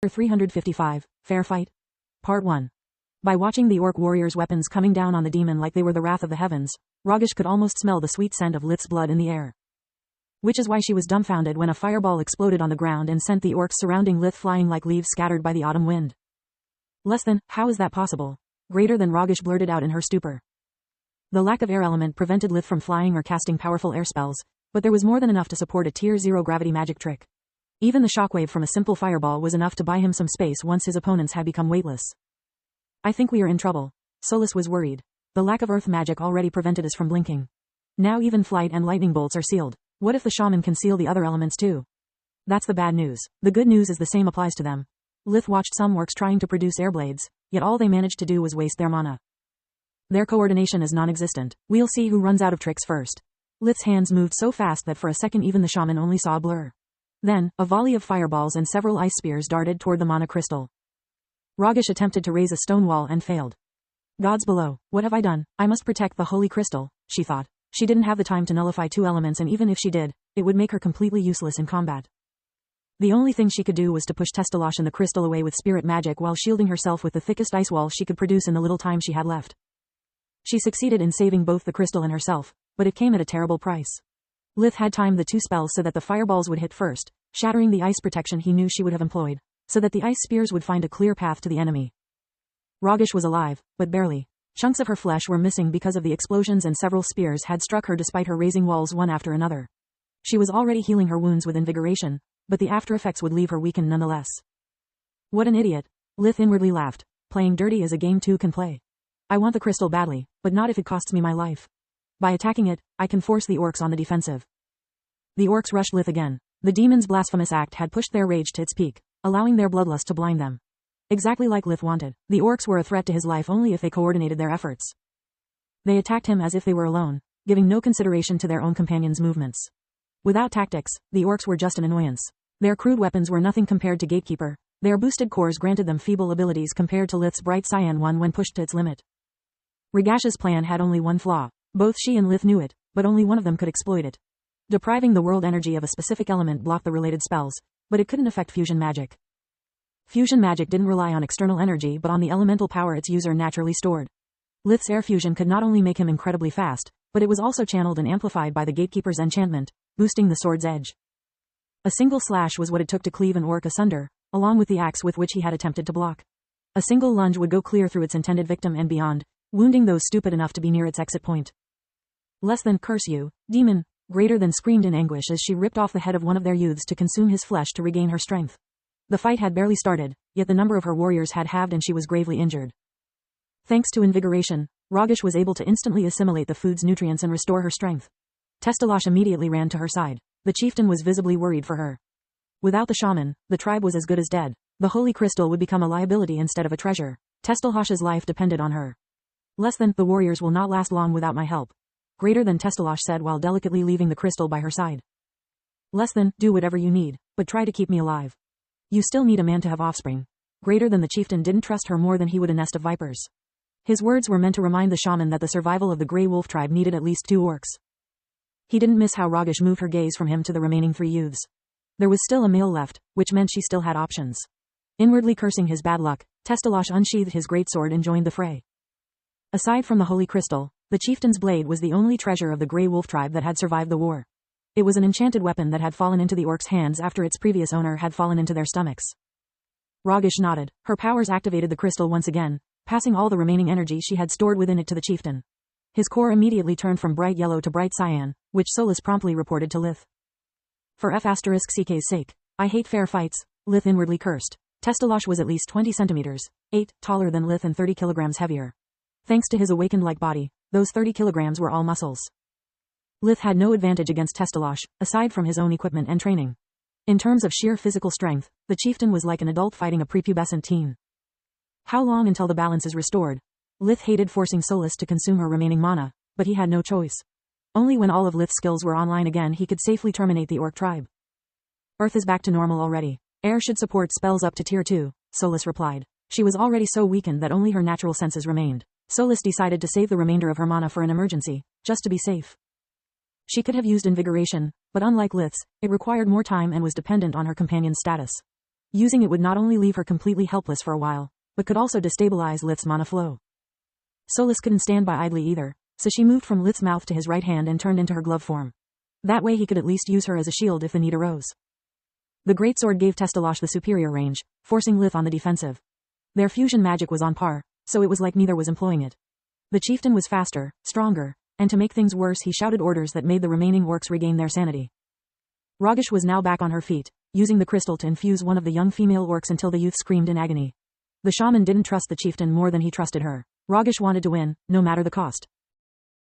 355, Fair Fight? Part 1. By watching the orc warriors' weapons coming down on the demon like they were the wrath of the heavens, Ragesh could almost smell the sweet scent of Lith's blood in the air. Which is why she was dumbfounded when a fireball exploded on the ground and sent the orcs surrounding Lith flying like leaves scattered by the autumn wind. Less than, how is that possible? Greater than, Ragesh blurted out in her stupor. The lack of air element prevented Lith from flying or casting powerful air spells, but there was more than enough to support a tier 0 gravity magic trick. Even the shockwave from a simple fireball was enough to buy him some space once his opponents had become weightless. I think we are in trouble. Solis was worried. The lack of earth magic already prevented us from blinking. Now even flight and lightning bolts are sealed. What if the shaman can seal the other elements too? That's the bad news. The good news is the same applies to them. Lith watched some orcs trying to produce air blades, yet all they managed to do was waste their mana. Their coordination is non-existent. We'll see who runs out of tricks first. Lith's hands moved so fast that for a second even the shaman only saw a blur. Then, a volley of fireballs and several ice spears darted toward the mana crystal. Ragesh attempted to raise a stone wall and failed. Gods below, what have I done? I must protect the holy crystal, she thought. She didn't have the time to nullify two elements, and even if she did, it would make her completely useless in combat. The only thing she could do was to push Testalosh and the crystal away with spirit magic while shielding herself with the thickest ice wall she could produce in the little time she had left. She succeeded in saving both the crystal and herself, but it came at a terrible price. Lith had timed the two spells so that the fireballs would hit first, shattering the ice protection he knew she would have employed, so that the ice spears would find a clear path to the enemy. Ragesh was alive, but barely. Chunks of her flesh were missing because of the explosions, and several spears had struck her despite her raising walls one after another. She was already healing her wounds with invigoration, but the after effects would leave her weakened nonetheless. What an idiot. Lith inwardly laughed. Playing dirty is a game two can play. I want the crystal badly, but not if it costs me my life. By attacking it, I can force the orcs on the defensive. The orcs rushed Lith again. The demon's blasphemous act had pushed their rage to its peak, allowing their bloodlust to blind them. Exactly like Lith wanted, the orcs were a threat to his life only if they coordinated their efforts. They attacked him as if they were alone, giving no consideration to their own companions' movements. Without tactics, the orcs were just an annoyance. Their crude weapons were nothing compared to Gatekeeper. Their boosted cores granted them feeble abilities compared to Lith's bright cyan one when pushed to its limit. Ragash's plan had only one flaw. Both she and Lith knew it, but only one of them could exploit it. Depriving the world energy of a specific element blocked the related spells, but it couldn't affect fusion magic. Fusion magic didn't rely on external energy but on the elemental power its user naturally stored. Lith's air fusion could not only make him incredibly fast, but it was also channeled and amplified by the Gatekeeper's enchantment, boosting the sword's edge. A single slash was what it took to cleave an orc asunder, along with the axe with which he had attempted to block. A single lunge would go clear through its intended victim and beyond, wounding those stupid enough to be near its exit point. Less than, curse you, demon, greater than, screamed in anguish as she ripped off the head of one of their youths to consume his flesh to regain her strength. The fight had barely started, yet the number of her warriors had halved and she was gravely injured. Thanks to invigoration, Ragesh was able to instantly assimilate the food's nutrients and restore her strength. Testalosh immediately ran to her side. The chieftain was visibly worried for her. Without the shaman, the tribe was as good as dead. The holy crystal would become a liability instead of a treasure. Testalosh's life depended on her. Less than, the warriors will not last long without my help. Greater than, Testalosh said while delicately leaving the crystal by her side. Less than, do whatever you need, but try to keep me alive. You still need a man to have offspring. Greater than, the chieftain didn't trust her more than he would a nest of vipers. His words were meant to remind the shaman that the survival of the Grey Wolf tribe needed at least 2 orcs. He didn't miss how Ragesh moved her gaze from him to the remaining 3 youths. There was still a male left, which meant she still had options. Inwardly cursing his bad luck, Testalosh unsheathed his greatsword and joined the fray. Aside from the holy crystal, the chieftain's blade was the only treasure of the Grey Wolf tribe that had survived the war. It was an enchanted weapon that had fallen into the orcs' hands after its previous owner had fallen into their stomachs. Ragesh nodded. Her powers activated the crystal once again, passing all the remaining energy she had stored within it to the chieftain. His core immediately turned from bright yellow to bright cyan, which Solis promptly reported to Lith. For F***CK's sake, I hate fair fights, Lith inwardly cursed. Testalosh was at least 20 centimeters, 8, taller than Lith and 30 kilograms heavier. Thanks to his awakened-like body, those 30 kilograms were all muscles. Lith had no advantage against Testalosh, aside from his own equipment and training. In terms of sheer physical strength, the chieftain was like an adult fighting a prepubescent teen. How long until the balance is restored? Lith hated forcing Solis to consume her remaining mana, but he had no choice. Only when all of Lith's skills were online again he could safely terminate the orc tribe. Earth is back to normal already. Air should support spells up to tier 2, Solis replied. She was already so weakened that only her natural senses remained. Solis decided to save the remainder of her mana for an emergency, just to be safe. She could have used invigoration, but unlike Lith's, it required more time and was dependent on her companion's status. Using it would not only leave her completely helpless for a while, but could also destabilize Lith's mana flow. Solis couldn't stand by idly either, so she moved from Lith's mouth to his right hand and turned into her glove form. That way he could at least use her as a shield if the need arose. The greatsword gave Testalosh the superior range, forcing Lith on the defensive. Their fusion magic was on par, so it was like neither was employing it. The chieftain was faster, stronger, and to make things worse he shouted orders that made the remaining orcs regain their sanity. Ragesh was now back on her feet, using the crystal to infuse one of the young female orcs until the youth screamed in agony. The shaman didn't trust the chieftain more than he trusted her. Ragesh wanted to win, no matter the cost.